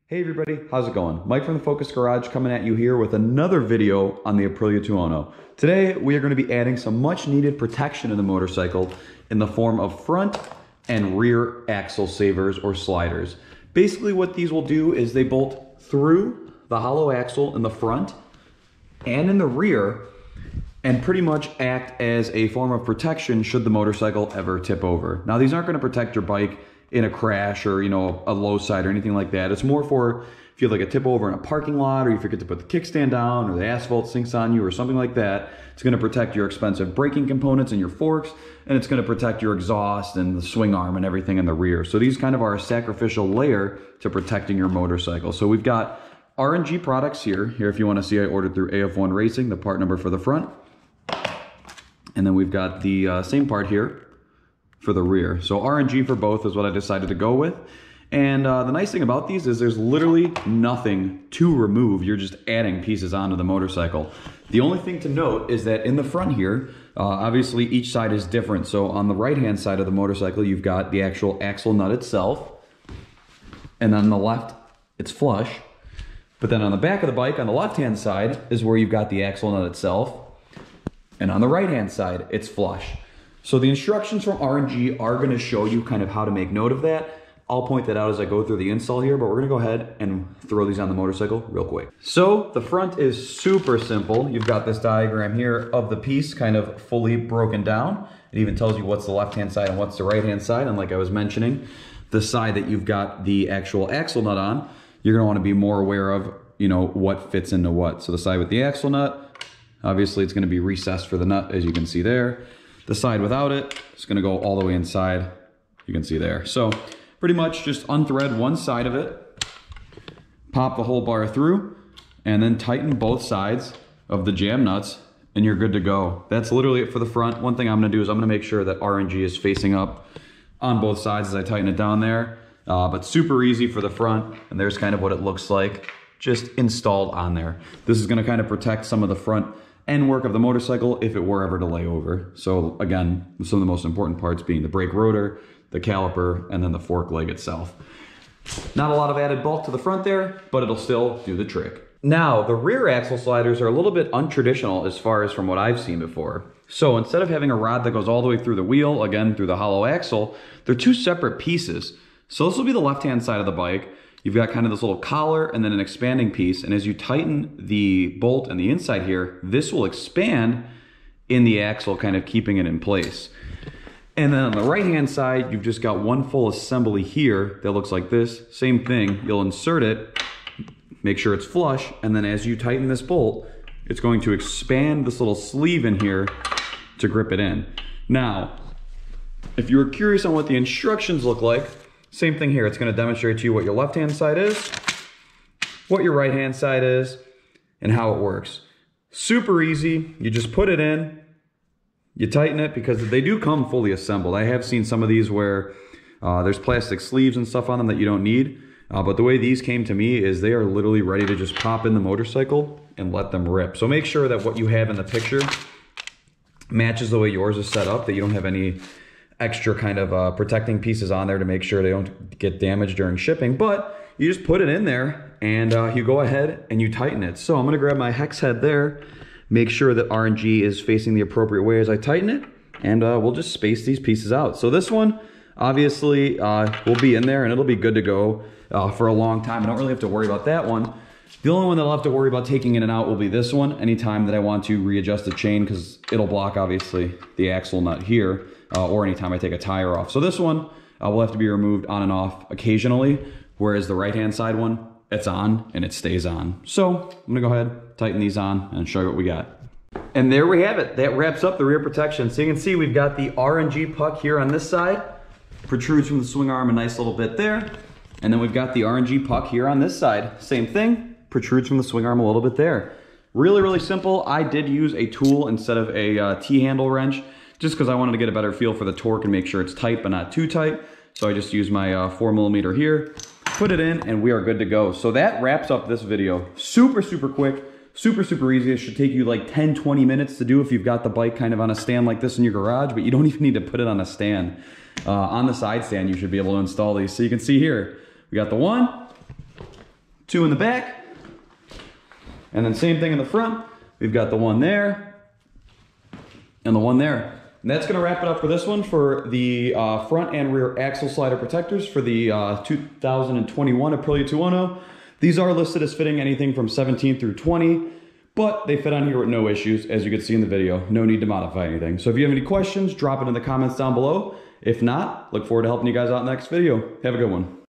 Hey everybody, how's it going? Mike from the Focus Garage coming at you here with another video on the Aprilia Tuono. Today we are going to be adding some much needed protection to the motorcycle in the form of front and rear axle savers or sliders. Basically what these will do is they bolt through the hollow axle in the front and in the rear and pretty much act as a form of protection should the motorcycle ever tip over. Now these aren't going to protect your bike in a crash or, a low side or anything like that. It's more for if you have like a tip over in a parking lot, or you forget to put the kickstand down, or the asphalt sinks on you or something like that. It's going to protect your expensive braking components and your forks, and it's going to protect your exhaust and the swing arm and everything in the rear. So these kind of are a sacrificial layer to protecting your motorcycle. So we've got R&G products here. Here, if you want to see, I ordered through AF1 Racing, the part number for the front. And then we've got the same part here for the rear. So R&G for both is what I decided to go with. And the nice thing about these is there's literally nothing to remove. You're just adding pieces onto the motorcycle. The only thing to note is that in the front here, obviously each side is different. So on the right-hand side of the motorcycle, you've got the actual axle nut itself. And on the left, it's flush. But then on the back of the bike, on the left-hand side, is where you've got the axle nut itself. And on the right-hand side, it's flush. So the instructions from R&G are going to show you kind of how to make note of that. I'll point that out as I go through the install here, but we're going to go ahead and throw these on the motorcycle real quick. So the front is super simple. You've got this diagram here of the piece kind of fully broken down. It even tells you what's the left-hand side and what's the right-hand side. And like I was mentioning, the side that you've got the actual axle nut on, you're going to want to be more aware of, what fits into what. So the side with the axle nut, obviously it's going to be recessed for the nut, as you can see there. The side without it, it's going to go all the way inside. You can see there. So pretty much just unthread one side of it, pop the whole bar through, and then tighten both sides of the jam nuts, and you're good to go. That's literally it for the front. One thing I'm going to do is I'm going to make sure that R&G is facing up on both sides as I tighten it down there. But super easy for the front, and there's kind of what it looks like just installed on there. This is going to kind of protect some of the front end work of the motorcycle if it were ever to lay over. So again, some of the most important parts being the brake rotor, the caliper, and then the fork leg itself. Not a lot of added bulk to the front there, but it'll still do the trick. Now, the rear axle sliders are a little bit untraditional as far as from what I've seen before. So instead of having a rod that goes all the way through the wheel, again through the hollow axle, they're two separate pieces. So this will be the left-hand side of the bike. You've got kind of this little collar and then an expanding piece. And as you tighten the bolt on the inside here, this will expand in the axle, kind of keeping it in place. And then on the right-hand side, you've just got one full assembly here that looks like this. Same thing, you'll insert it, make sure it's flush, and then as you tighten this bolt, it's going to expand this little sleeve in here to grip it in. Now, if you were curious on what the instructions look like, same thing here. It's going to demonstrate to you what your left-hand side is, what your right-hand side is, and how it works. Super easy. You just put it in, you tighten it, because they do come fully assembled. I have seen some of these where there's plastic sleeves and stuff on them that you don't need. But the way these came to me is they are literally ready to just pop in the motorcycle and let them rip. So make sure that what you have in the picture matches the way yours is set up, that you don't have any extra kind of protecting pieces on there to make sure they don't get damaged during shipping. But you just put it in there and you go ahead and you tighten it. So I'm going to grab my hex head there, make sure that R&G is facing the appropriate way as I tighten it, and we'll just space these pieces out. So this one obviously will be in there and it'll be good to go for a long time. I don't really have to worry about that one. The only one that I'll have to worry about taking in and out will be this one anytime that I want to readjust the chain, because it'll block obviously the axle nut here, or anytime I take a tire off. So this one will have to be removed on and off occasionally, whereas the right-hand side one, it's on and it stays on. So I'm gonna go ahead, tighten these on, and show you what we got. And there we have it. That wraps up the rear protection. So you can see we've got the R&G puck here on this side, protrudes from the swing arm a nice little bit there. And then we've got the R&G puck here on this side. Same thing, protrudes from the swing arm a little bit there. Really, really simple. I did use a tool instead of a T-handle wrench, just because I wanted to get a better feel for the torque and make sure it's tight but not too tight. So I just used my 4mm here, put it in, and we are good to go. So that wraps up this video. Super, super quick, super, super easy. It should take you like 10-20 minutes to do if you've got the bike kind of on a stand like this in your garage, but you don't even need to put it on a stand. On the side stand, you should be able to install these. So you can see here, we got the one, 2 in the back. And then same thing in the front. We've got the one there and the one there. And that's gonna wrap it up for this one for the front and rear axle slider protectors for the 2021 Aprilia Tuono. These are listed as fitting anything from 17 through 20, but they fit on here with no issues, as you can see in the video. No need to modify anything. So if you have any questions, drop it in the comments down below. If not, look forward to helping you guys out in the next video. Have a good one.